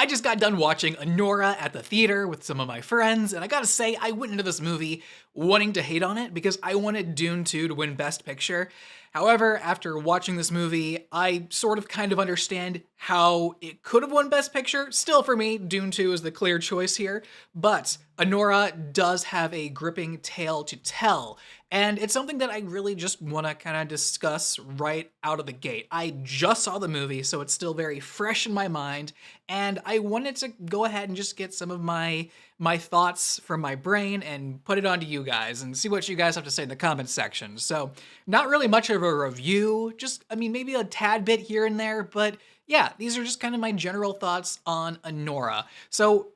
just got done watching Anora at the theater with some of my friends, and I gotta say, I went into this movie wanting to hate on it because I wanted Dune 2 to win Best Picture. However, after watching this movie, I sort of kind of understand how it could have won Best Picture. Still, for me, Dune 2 is the clear choice here, but Anora does have a gripping tale to tell, and it's something that I really just want to kind of discuss right out of the gate. I just saw the movie, so it's still very fresh in my mind, and I wanted to go ahead and just get some of my thoughts from my brain and put it onto you guys and see what you guys have to say in the comments section. So not really much of a review, just, I mean, maybe a tad bit here and there, but yeah, these are just kind of my general thoughts on Anora. So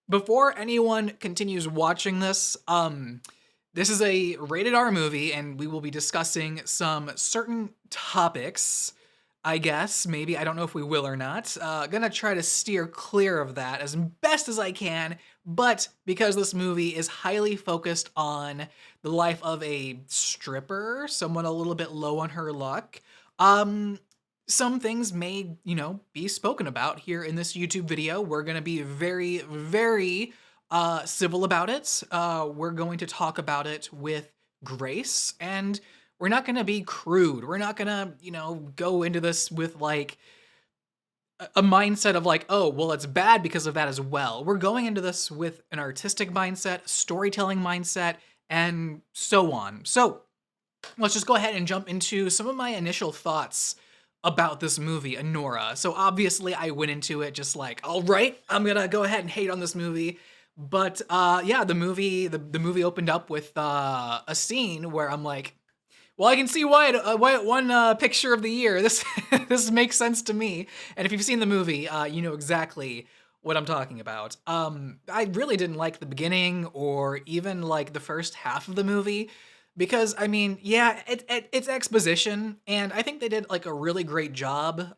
before anyone continues watching this, this is a rated R movie and we will be discussing some certain topics, I guess, maybe. I don't know if we will or not. Gonna try to steer clear of that as best as I can, but because this movie is highly focused on the life of a stripper, someone a little bit low on her luck, some things may, be spoken about here in this YouTube video. We're gonna be very, very civil about it. We're going to talk about it with grace, and we're not gonna be crude. We're not gonna, go into this with like a mindset of like, oh, well, it's bad because of that as well. We're going into this with an artistic mindset, storytelling mindset, and so on. So let's just go ahead and jump into some of my initial thoughts about this movie, Anora. So obviously I went into it just like, all right, I'm gonna go ahead and hate on this movie. But yeah, the movie opened up with a scene where I'm like, well, I can see why it won Picture of the Year. This this makes sense to me. And if you've seen the movie, you know exactly what I'm talking about. I really didn't like the beginning or even like the first half of the movie because, I mean, yeah, it's exposition, and I think they did like a really great job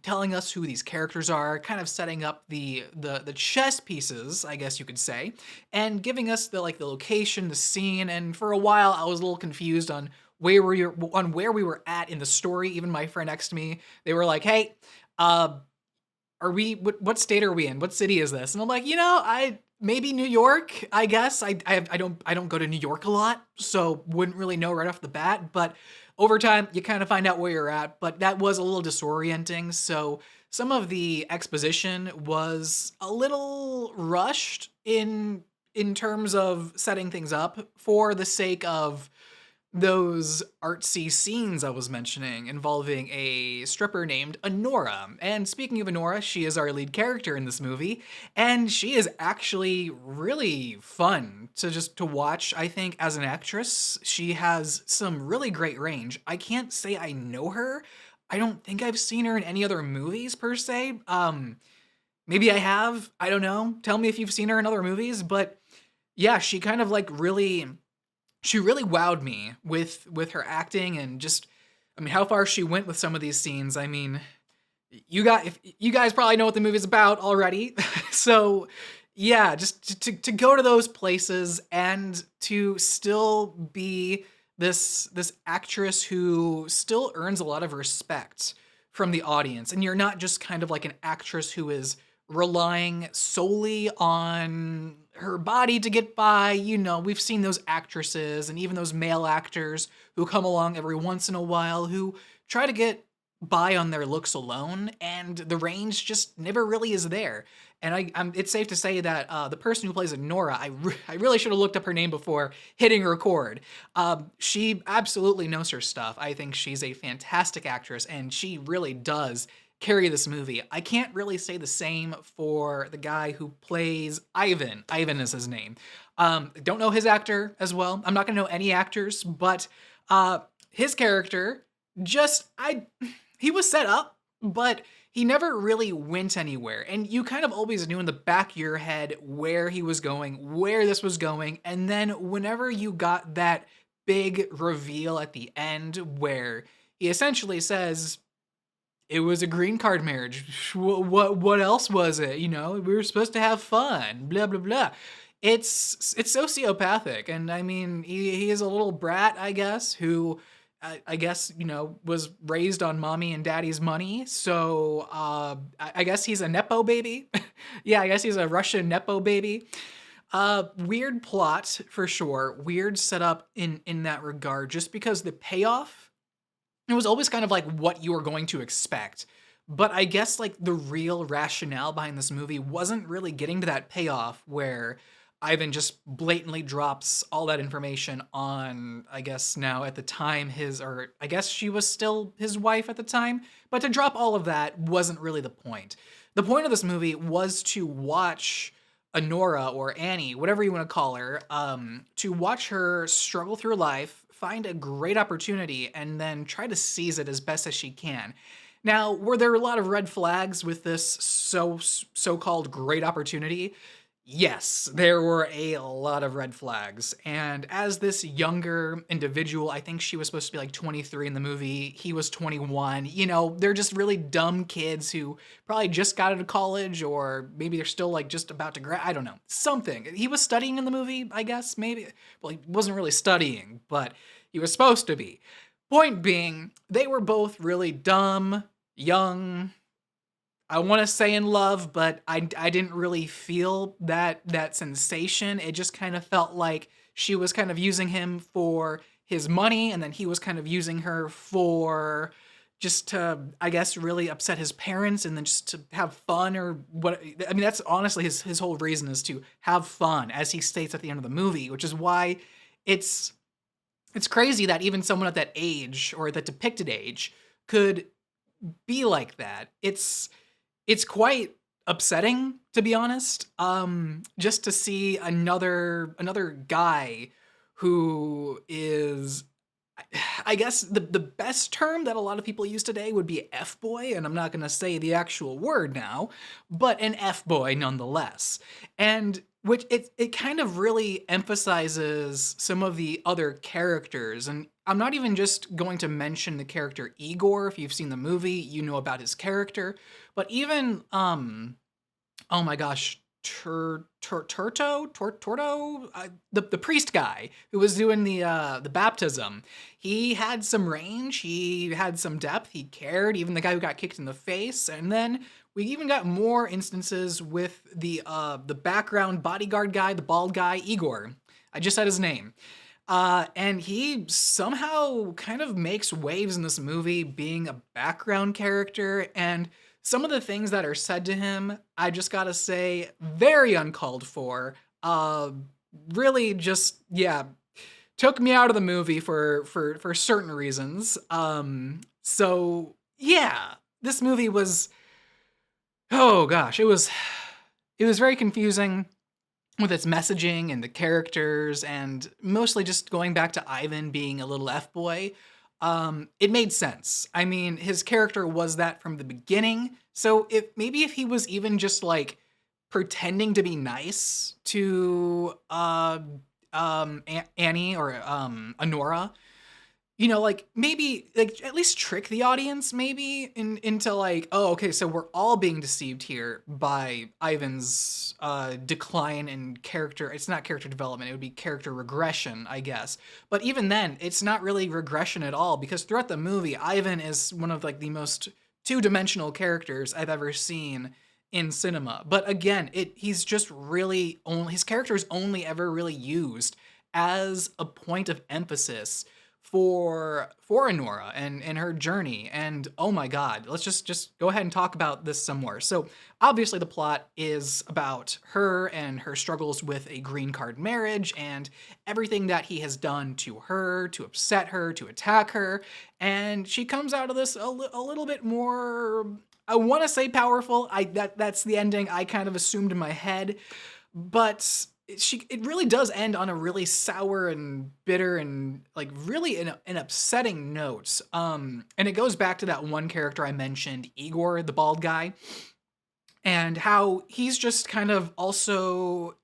telling us who these characters are, kind of setting up the chess pieces, I guess you could say, and giving us the location, the scene. And for a while, I was a little confused on where we were at in the story. Even my friend next to me, they were like, "Hey, what state are we in? What city is this?" And I'm like, maybe New York, I guess. I don't go to New York a lot, so wouldn't really know right off the bat. But over time, you kind of find out where you're at. But that was a little disorienting. So some of the exposition was a little rushed in terms of setting things up for the sake of those artsy scenes I was mentioning involving a stripper named Anora. And speaking of Anora, she is our lead character in this movie, and she is actually really fun to watch. I think as an actress, she has some really great range. I can't say I know her. I don't think I've seen her in any other movies per se. Maybe I have, I don't know. Tell me if you've seen her in other movies, but yeah, she kind of she really wowed me with her acting and just, I mean, how far she went with some of these scenes. I mean, you guys probably know what the movie's about already. So yeah, just to go to those places and to still be this actress who still earns a lot of respect from the audience. And you're not just kind of like an actress who is relying solely on her body to get by. We've seen those actresses and even those male actors who come along every once in a while who try to get by on their looks alone, and the range just never really is there. And it's safe to say that the person who plays Anora, I really should have looked up her name before hitting record. She absolutely knows her stuff. I think she's a fantastic actress, and she really does carry this movie. I can't really say the same for the guy who plays Ivan. Ivan is his name. Don't know his actor as well. I'm not gonna know any actors, but his character he was set up, but he never really went anywhere. And you kind of always knew in the back of your head where he was going, where this was going. And then whenever you got that big reveal at the end where he essentially says, it was a green card marriage. What else was it? We were supposed to have fun, blah, blah, blah. It's sociopathic. And I mean, he is a little brat, I guess, who I guess, was raised on mommy and daddy's money. So I guess he's a Nepo baby. Yeah, I guess he's a Russian Nepo baby. Weird plot for sure. Weird setup in that regard, just because the payoff, it was always kind of like what you were going to expect. But I guess like the real rationale behind this movie wasn't really getting to that payoff where Ivan just blatantly drops all that information on, I guess now at the time or I guess she was still his wife at the time, but to drop all of that wasn't really the point. The point of this movie was to watch Anora, or Annie, whatever you want to call her, to watch her struggle through life, find a great opportunity, and then try to seize it as best as she can. Now, were there a lot of red flags with this so-called great opportunity? Yes, there were a lot of red flags. And as this younger individual, I think she was supposed to be like 23 in the movie, he was 21. They're just really dumb kids who probably just got out of college, or maybe they're still like just about to I don't know, something. He was studying in the movie, I guess, maybe. Well, he wasn't really studying, but he was supposed to be. Point being, they were both really dumb, young, I want to say in love, but I didn't really feel that sensation. It just kind of felt like she was kind of using him for his money, and then he was kind of using her for just to, I guess, really upset his parents, and then just to have fun, or what. I mean, that's honestly his whole reason, is to have fun, as he states at the end of the movie, which is why it's crazy that even someone at that age, or that depicted age, could be like that. It's quite upsetting, to be honest. Just to see another guy who is, I guess the best term that a lot of people use today would be F-boy, and I'm not gonna say the actual word now, but an F-boy nonetheless. And which it kind of really emphasizes some of the other characters. And I'm not even just going to mention the character Igor. If you've seen the movie, you know about his character. But even oh my gosh, Torto, the priest guy who was doing the baptism. He had some range, he had some depth, he cared. Even the guy who got kicked in the face, and then we even got more instances with the background bodyguard guy, the bald guy, Igor. I just said his name. And he somehow kind of makes waves in this movie, being a background character, and some of the things that are said to him, I just gotta say, very uncalled for. Really just, yeah, took me out of the movie for certain reasons. So yeah, this movie was, oh gosh, it was very confusing with its messaging and the characters, and mostly just going back to Ivan being a little F-boy. It made sense. I mean, his character was that from the beginning. So if he was even just like pretending to be nice to Annie, or Anora, like maybe like at least trick the audience maybe into like, oh, okay, so we're all being deceived here by Ivan's decline in character. It's not character development, it would be character regression, I guess. But even then, it's not really regression at all, because throughout the movie, Ivan is one of like the most two-dimensional characters I've ever seen in cinema. But again, he's just really his character is only ever really used as a point of emphasis for Anora and her journey. And oh my god, let's just go ahead and talk about this some more. So obviously the plot is about her and her struggles with a green card marriage, and everything that he has done to her, to upset her, to attack her. And she comes out of this a little bit more, I want to say, powerful. That's the ending I kind of assumed in my head. But it really does end on a really sour and bitter and like really an upsetting note. And it goes back to that one character I mentioned, Igor, the bald guy, and how he's just kind of also,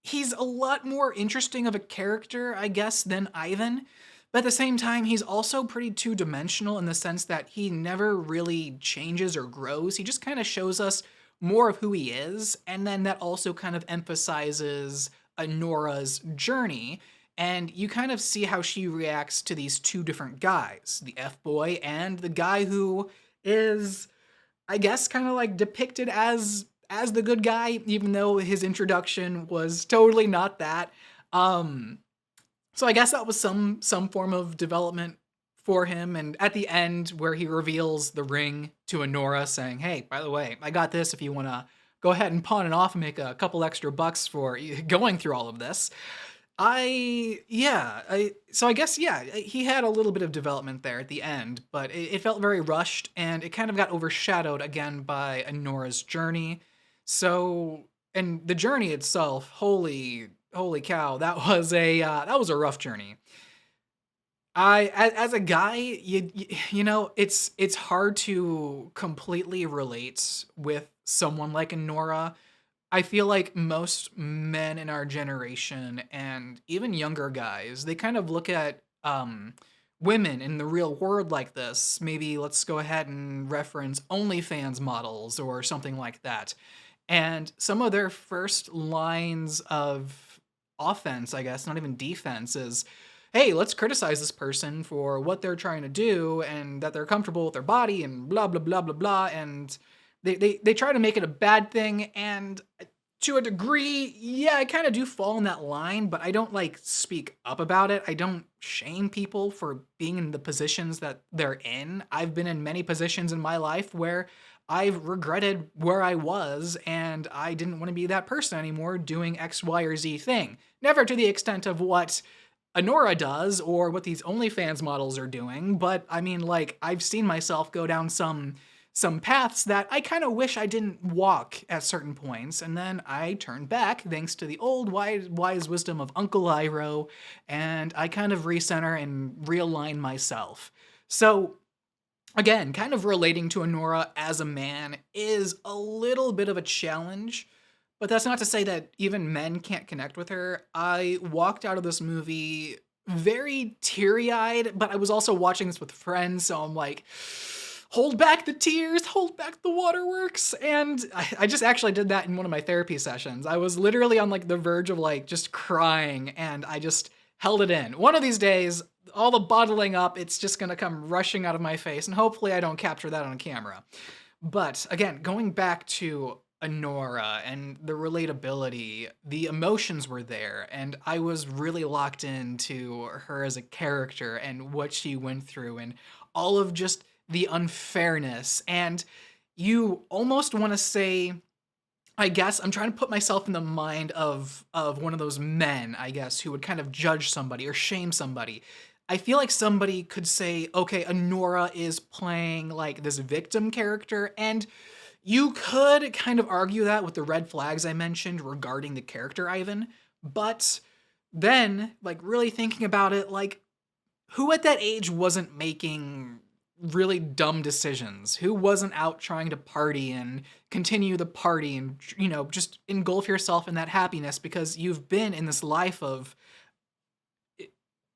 he's a lot more interesting of a character, I guess, than Ivan. But at the same time, he's also pretty two-dimensional in the sense that he never really changes or grows. He just kind of shows us more of who he is, and then that also kind of emphasizes Anora's journey And you kind of see how she reacts to these two different guys, the F boy and the guy who is, I guess, kind of like depicted as the good guy, even though his introduction was totally not that. Um, so I guess that was some form of development for him. And at the end, where he reveals the ring to Anora, saying, "Hey, by the way, I got this. If you want to go ahead and pawn it off and make a couple extra bucks for going through all of this." So I guess, yeah, he had a little bit of development there at the end, but it felt very rushed, and it kind of got overshadowed again by Anora's journey. So, and the journey itself, holy cow, that was a rough journey. As a guy, you know, it's hard to completely relate with someone like Anora. I feel like most men in our generation and even younger guys, they kind of look at women in the real world like this. Maybe let's go ahead and reference OnlyFans models or something like that. And some of their first lines of offense, I guess, not even defense, is, hey, let's criticize this person for what they're trying to do and that they're comfortable with their body and blah, blah, blah, blah, blah. And they try to make it a bad thing. And to a degree, yeah, I kind of do fall in that line, but I don't like speak up about it. I don't shame people for being in the positions that they're in. I've been in many positions in my life where I've regretted where I was and I didn't want to be that person anymore doing X, Y, or Z thing. Never to the extent of what Anora does or what these OnlyFans models are doing, but I mean, like, I've seen myself go down some paths that I kind of wish I didn't walk at certain points, and then I turned back thanks to the old wise wisdom of Uncle Iroh, and I kind of recenter and realign myself. So again, kind of relating to Anora as a man is a little bit of a challenge, but that's not to say that even men can't connect with her. I walked out of this movie very teary-eyed, but I was also watching this with friends, so I'm like, hold back the tears, hold back the waterworks. And I just actually did that in one of my therapy sessions. I was literally on like the verge of like just crying, and I just held it in. One of these days, all the bottling up, it's just gonna come rushing out of my face, and hopefully I don't capture that on camera. But again, going back to Anora and the relatability, the emotions were there, and I was really locked into her as a character and what she went through and all of just the unfairness. And you almost want to say, I guess I'm trying to put myself in the mind of one of those men, I guess, who would kind of judge somebody or shame somebody. I feel like somebody could say, okay, Anora is playing like this victim character, and you could kind of argue that with the red flags I mentioned regarding the character Ivan, but then, like, really thinking about it, like, who at that age wasn't making really dumb decisions? Who wasn't out trying to party and continue the party and, you know, just engulf yourself in that happiness because you've been in this life of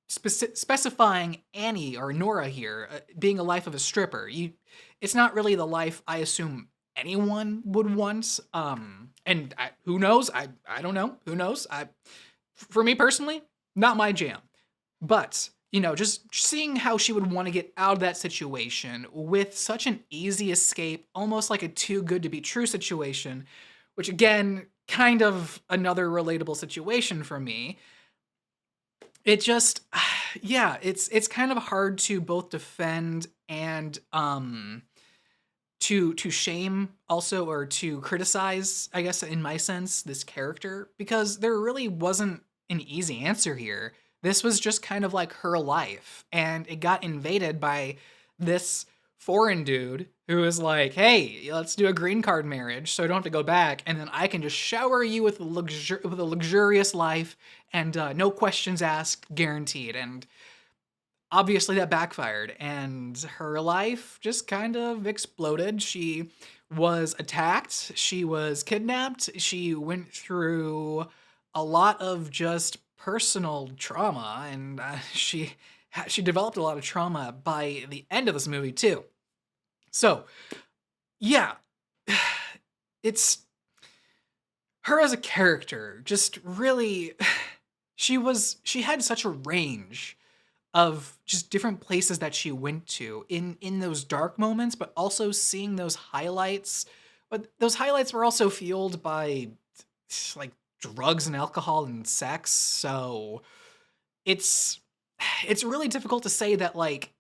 specifying Annie or Nora here being a life of a stripper. It's not really the life I assume anyone would want. And who knows? I don't know. Who knows? For me personally, not my jam. But you know, just seeing how she would want to get out of that situation with such an easy escape, almost like a too good to be true situation, which again, kind of another relatable situation for me. It just, yeah, it's kind of hard to both defend and to shame also, or to criticize, I guess in my sense, this character, because there really wasn't an easy answer here. This was just kind of like her life, and it got invaded by this foreign dude who was like, hey, let's do a green card marriage so I don't have to go back, and then I can just shower you with with a luxurious life and no questions asked, guaranteed. And obviously that backfired, and her life just kind of exploded. She was attacked, she was kidnapped, she went through a lot of just personal trauma, and she developed a lot of trauma by the end of this movie too. So yeah, it's her as a character just really she had such a range of just different places that she went to in those dark moments, but also seeing those highlights. But those highlights were also fueled by like drugs and alcohol and sex. So it's it's really difficult to say that like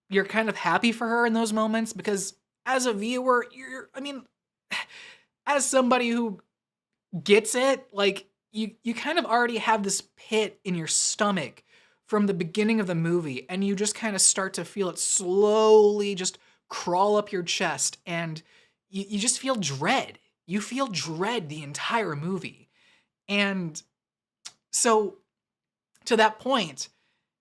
you're kind of happy for her in those moments because as a viewer, you're I mean, as somebody who gets it, like you kind of already have this pit in your stomach from the beginning of the movie and you just kind of start to feel it slowly just crawl up your chest and you just feel dread. You feel dread the entire movie. And so to that point,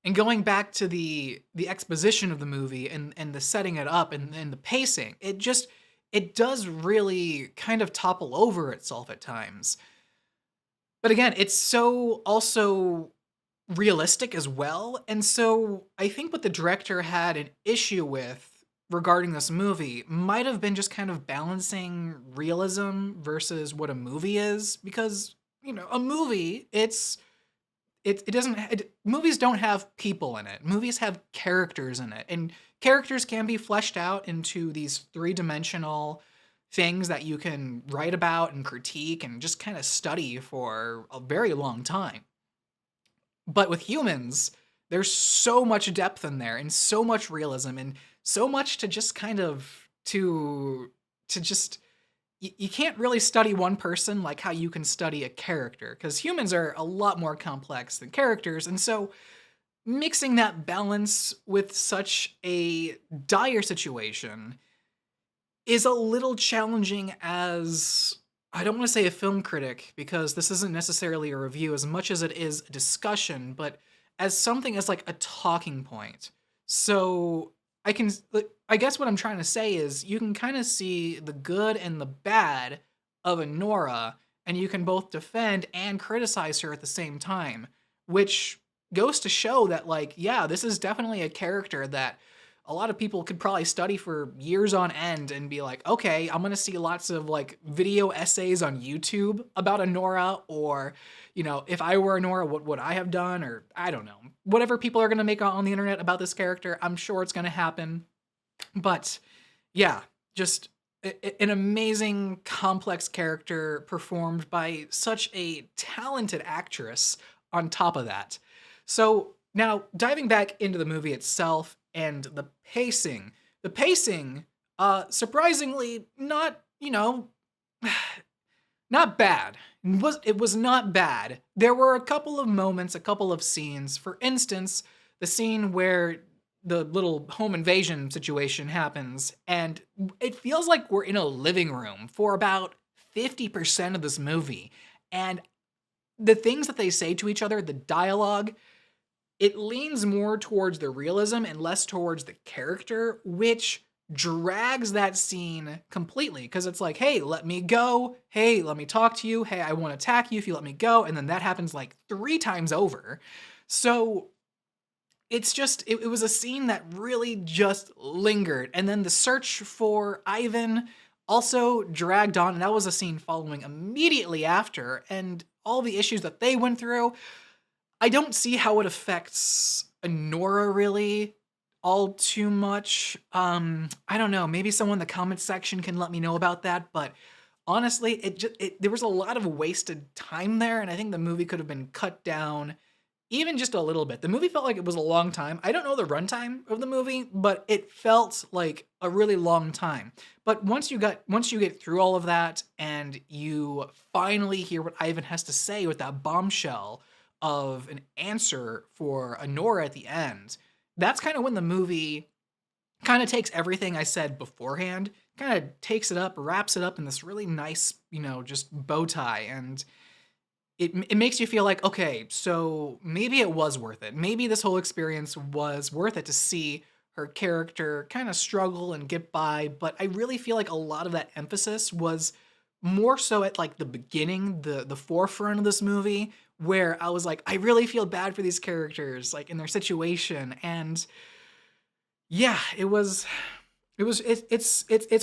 and going back to the exposition of the movie and the setting it up and the pacing, it does really kind of topple over itself at times. But again, it's so also realistic as well. And so I think what the director had an issue with regarding this movie might have been just kind of balancing realism versus what a movie is because, a movie, it doesn't movies don't have people in it. Movies have characters in it. And characters can be fleshed out into these three-dimensional things that you can write about and critique and just kind of study for a very long time. But with humans, there's so much depth in there and so much realism and so much to just kind of to just you can't really study one person like how you can study a character because humans are a lot more complex than characters. And so mixing that balance with such a dire situation is a little challenging as I don't want to say a film critic because this isn't necessarily a review as much as it is a discussion, but as something as like a talking point. So I guess what I'm trying to say is you can kind of see the good and the bad of Anora and you can both defend and criticize her at the same time, which goes to show that like yeah, this is definitely a character that a lot of people could probably study for years on end and be like, okay, I'm gonna see lots of like video essays on YouTube about Anora, or, if I were Anora, what would I have done? Or I don't know. Whatever people are gonna make on the internet about this character, I'm sure it's gonna happen. But yeah, just an amazing, complex character performed by such a talented actress on top of that. So now diving back into the movie itself and the pacing. The pacing, surprisingly, not, not bad. It was not bad. There were a couple of moments, a couple of scenes. For instance, the scene where the little home invasion situation happens, and it feels like we're in a living room for about 50% of this movie. And the things that they say to each other, the dialogue, it leans more towards the realism and less towards the character, which drags that scene completely because it's like, hey, let me go. Hey, let me talk to you. Hey, I want to attack you if you let me go. And then that happens like 3 times over. So it's just, it was a scene that really just lingered. And then the search for Ivan also dragged on. And that was a scene following immediately after. And all the issues that they went through, I don't see how it affects Anora really all too much. I don't know. Maybe someone in the comments section can let me know about that. But honestly, there was a lot of wasted time there, and I think the movie could have been cut down even just a little bit. The movie felt like it was a long time. I don't know the runtime of the movie, but it felt like a really long time. But once you get through all of that and you finally hear what Ivan has to say with that bombshell of an answer for Anora at the end, that's kind of when the movie kind of takes everything I said beforehand, kind of takes it up, wraps it up in this really nice, just bow tie. And it makes you feel like, okay, so maybe it was worth it. Maybe this whole experience was worth it to see her character kind of struggle and get by. But I really feel like a lot of that emphasis was more so at like the beginning, the forefront of this movie, where I was like, I really feel bad for these characters, like in their situation. And yeah, it's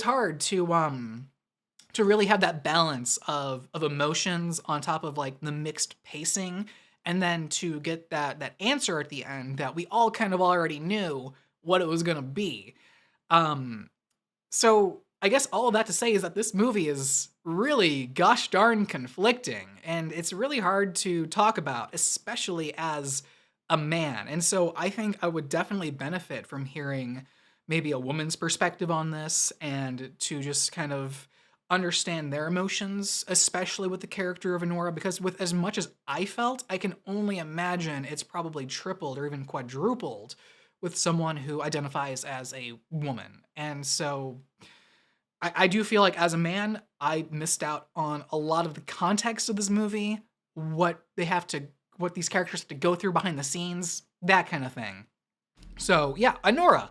hard to really have that balance of emotions on top of like the mixed pacing and then to get that answer at the end that we all kind of already knew what it was gonna be. Um, so I guess all of that to say is that this movie is really gosh darn conflicting, and it's really hard to talk about, especially as a man. And so I think I would definitely benefit from hearing maybe a woman's perspective on this and to just kind of understand their emotions, especially with the character of Anora, because with as much as I felt, I can only imagine it's probably tripled or even quadrupled with someone who identifies as a woman. And so I do feel like as a man, I missed out on a lot of the context of this movie, what they have to, what these characters have to go through behind the scenes, that kind of thing. So yeah, Anora.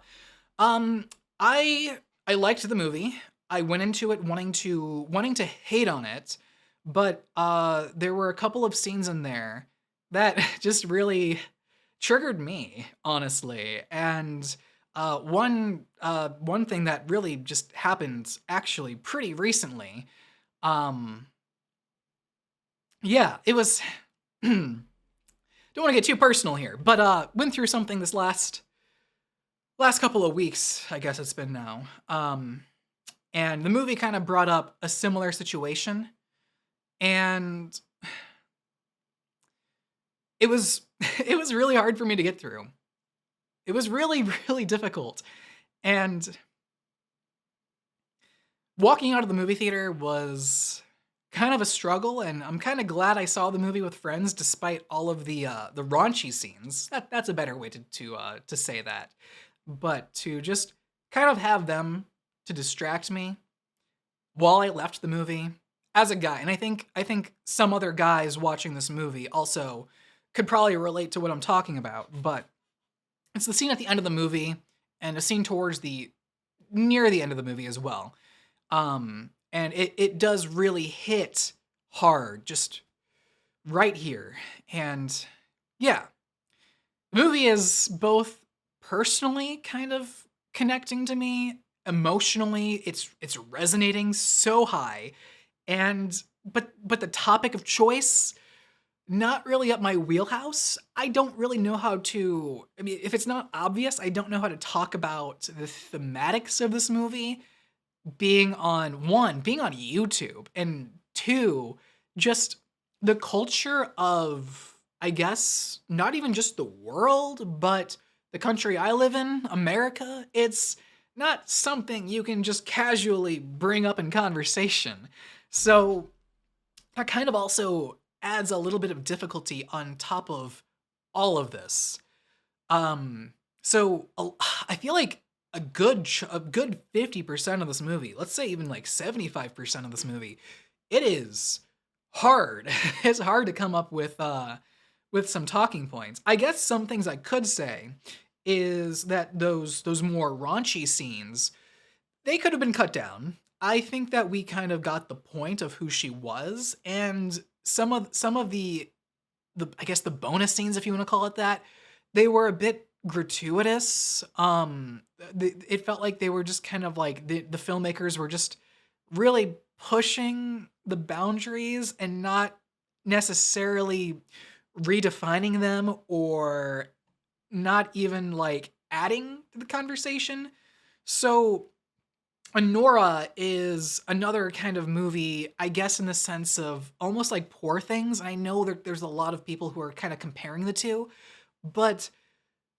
Um, I liked the movie. I went into it wanting to hate on it, but there were a couple of scenes in there that just really triggered me, honestly. And one thing that really just happened actually pretty recently. Um, yeah, it was. Don't want to get too personal here, but went through something this last couple of weeks, I guess it's been now. And the movie kind of brought up a similar situation, and it was it was really hard for me to get through. It was really really difficult, and walking out of the movie theater was kind of a struggle. And I'm kind of glad I saw the movie with friends, despite all of the raunchy scenes. That's a better way to say that. But to just kind of have them to distract me while I left the movie as a guy. And I think some other guys watching this movie also could probably relate to what I'm talking about. But it's the scene at the end of the movie and a scene towards the near the end of the movie as well. And it does really hit hard, just right here. And yeah, the movie is both personally kind of connecting to me, emotionally it's resonating so high, and but the topic of choice, not really up my wheelhouse. I don't really know how to, I mean, if it's not obvious, I don't know how to talk about the thematics of this movie being on one, being on YouTube, and two, just the culture of, I guess, not even just the world, but the country I live in, America. It's not something you can just casually bring up in conversation. So that kind of also adds a little bit of difficulty on top of all of this. So I feel like a good 50% of this movie, let's say even like 75% of this movie, it is hard. It's hard to come up with some talking points. I guess some things I could say is that those more raunchy scenes, they could have been cut down. I think that we kind of got the point of who she was, and some of the I guess the bonus scenes, if you want to call it that, they were a bit gratuitous. It felt like they were just kind of like the filmmakers were just really pushing the boundaries and not necessarily redefining them, or not even like adding to the conversation. So Anora is another kind of movie, I guess, in the sense of almost like Poor Things. I know there's a lot of people who are kind of comparing the two, but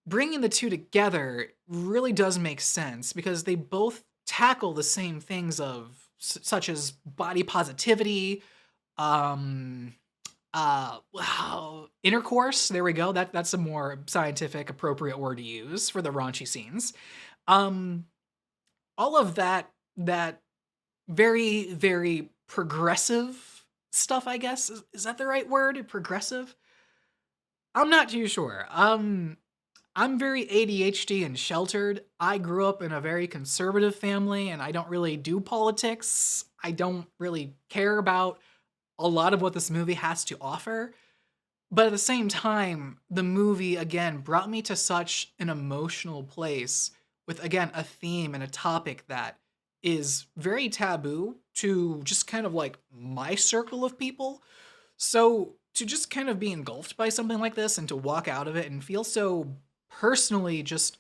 bringing the two together really does make sense because they both tackle the same things of such as body positivity, um, wow, intercourse. There we go. That's a more scientific, appropriate word to use for the raunchy scenes. Um, all of that very very progressive stuff. I guess is that the right word? Progressive. I'm not too sure. I'm very ADHD and sheltered. I grew up in a very conservative family and I don't really do politics. I don't really care about a lot of what this movie has to offer. But at the same time, the movie again brought me to such an emotional place with again a theme and a topic that is very taboo to just kind of like my circle of people. So to just kind of be engulfed by something like this and to walk out of it and feel so personally just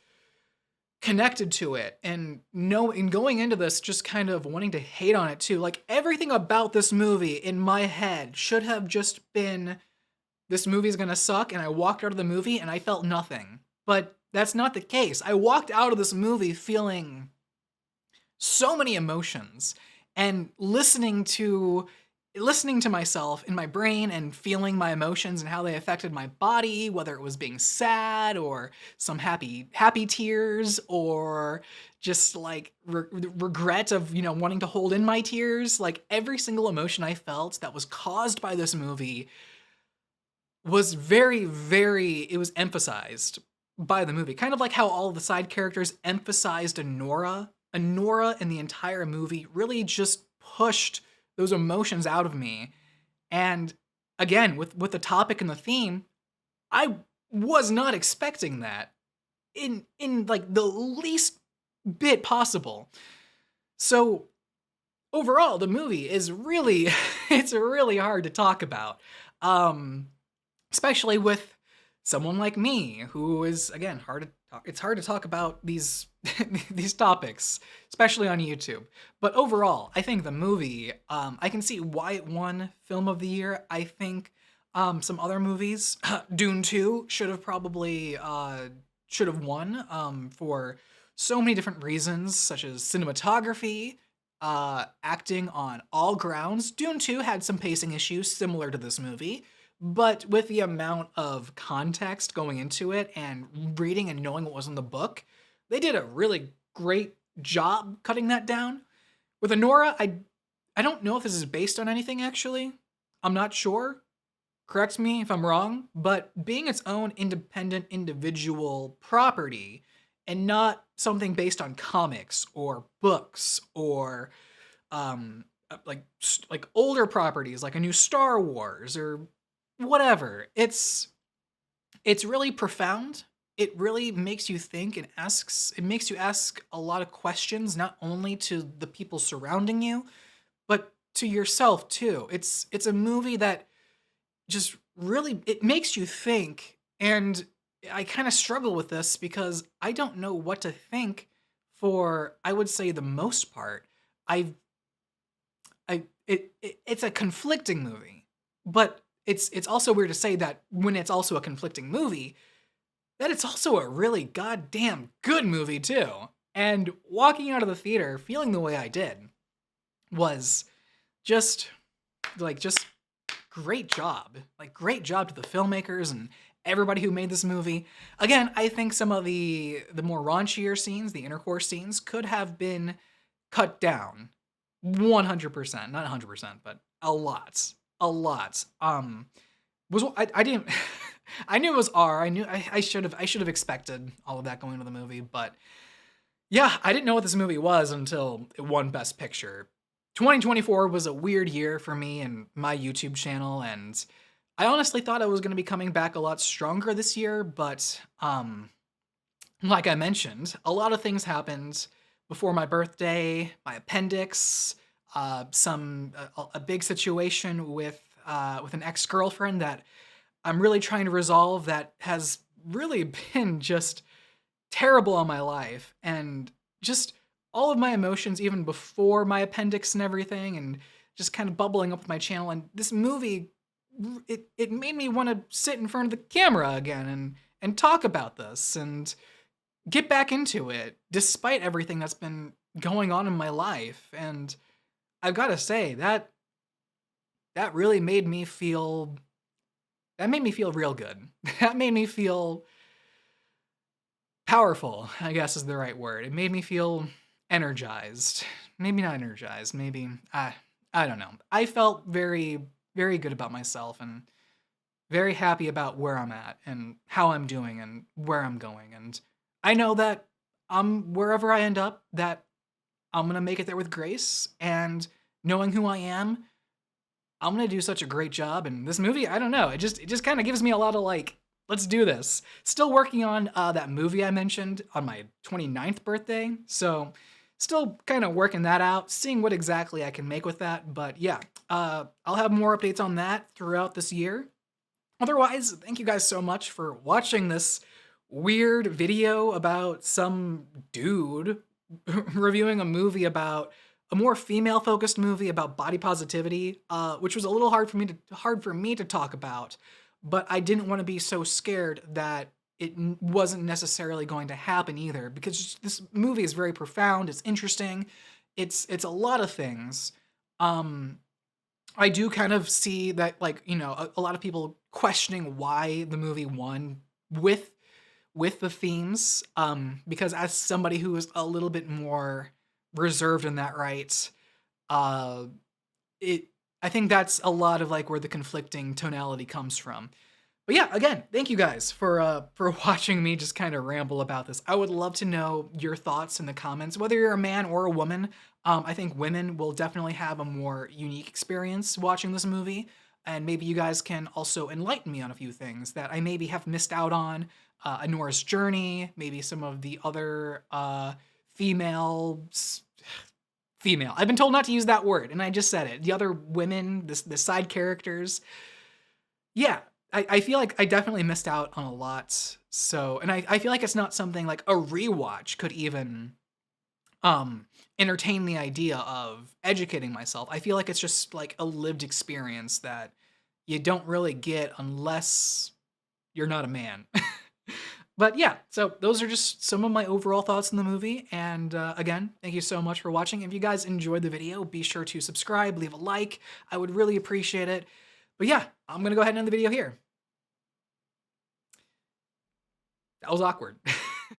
connected to it and know in going into this just kind of wanting to hate on it too. Like everything about this movie in my head should have just been this movie's gonna suck, and I walked out of the movie and I felt nothing. But that's not the case. I walked out of this movie feeling so many emotions and listening to myself in my brain and feeling my emotions and how they affected my body, whether it was being sad or some happy tears or just like regret of, wanting to hold in my tears. Like every single emotion I felt that was caused by this movie was it was emphasized by the movie. Kind of like how all of the side characters emphasized Anora. Anora in the entire movie really just pushed those emotions out of me. And again, with the topic and the theme, I was not expecting that in like the least bit possible. So overall, the movie is really it's really hard to talk about. Especially with someone like me who is again hard to talk. It's hard to talk about these these topics, especially on YouTube. But overall, I think the movie, I can see why it won Film of the Year. I think some other movies, Dune 2 should have won for so many different reasons, such as cinematography, acting on all grounds. Dune 2 had some pacing issues similar to this movie, but with the amount of context going into it and reading and knowing what was in the book, they did a really great job cutting that down. With Anora, I don't know if this is based on anything actually. I'm not sure. Correct me if I'm wrong, but being its own independent individual property and not something based on comics or books or like older properties like a new Star Wars or whatever. It's really profound. It really makes you think and it makes you ask a lot of questions, not only to the people surrounding you, but to yourself too. It's a movie that just really it makes you think, and I kind of struggle with this because I don't know what to think for I would say the most part. I it's a conflicting movie, but it's also weird to say that when it's also a conflicting movie, that it's also a really goddamn good movie too. And walking out of the theater feeling the way I did was just just great job. Like great job to the filmmakers and everybody who made this movie. Again, I think some of the more raunchier scenes, the intercourse scenes could have been cut down 100%, not 100%, but a lot. A lot. Was I didn't I knew it was R. I knew I should have expected all of that going into the movie, but yeah, I didn't know what this movie was until it won Best Picture. 2024 was a weird year for me and my YouTube channel, and I honestly thought I was going to be coming back a lot stronger this year, but like I mentioned, a lot of things happened before my birthday, my appendix, a big situation with an ex-girlfriend that I'm really trying to resolve that has really been just terrible on my life, and just all of my emotions even before my appendix and everything, and just kind of bubbling up with my channel. And this movie, it made me want to sit in front of the camera again and talk about this and get back into it despite everything that's been going on in my life. And I've got to say that really made me feel real good. That made me feel powerful, I guess is the right word. It made me feel energized. Maybe not energized, maybe I don't know. I felt very, very good about myself and very happy about where I'm at and how I'm doing and where I'm going. And I know that wherever I end up, that I'm gonna make it there with grace, and knowing who I am, I'm gonna do such a great job. And this movie, I don't know, it just kind of gives me a lot of like, let's do this. Still working on that movie I mentioned on my 29th birthday, so still kind of working that out, seeing what exactly I can make with that. But yeah, I'll have more updates on that throughout this year. Otherwise, thank you guys so much for watching this weird video about some dude reviewing a movie about a more female-focused movie about body positivity, which was a little hard for me to talk about, but I didn't want to be so scared that it wasn't necessarily going to happen either, because this movie is very profound. It's interesting. It's a lot of things. Um, I do kind of see that, like, a lot of people questioning why the movie won with the themes, because as somebody who is a little bit more reserved in that right, uh, it I think that's a lot of like where the conflicting tonality comes from. But yeah, again, thank you guys for watching me just kind of ramble about this. I would love to know your thoughts in the comments, whether you're a man or a woman. I think women will definitely have a more unique experience watching this movie, and maybe you guys can also enlighten me on a few things that I maybe have missed out on. Anora's journey, maybe some of the other female female. I've been told not to use that word, and I just said it. The other women, the side characters. Yeah, I feel like I definitely missed out on a lot. So, and I feel like it's not something like a rewatch could even entertain the idea of educating myself. I feel like it's just like a lived experience that you don't really get unless you're not a man. But yeah, so those are just some of my overall thoughts on the movie. And again, thank you so much for watching. If you guys enjoyed the video, be sure to subscribe, leave a like. I would really appreciate it. But yeah, I'm going to go ahead and end the video here. That was awkward.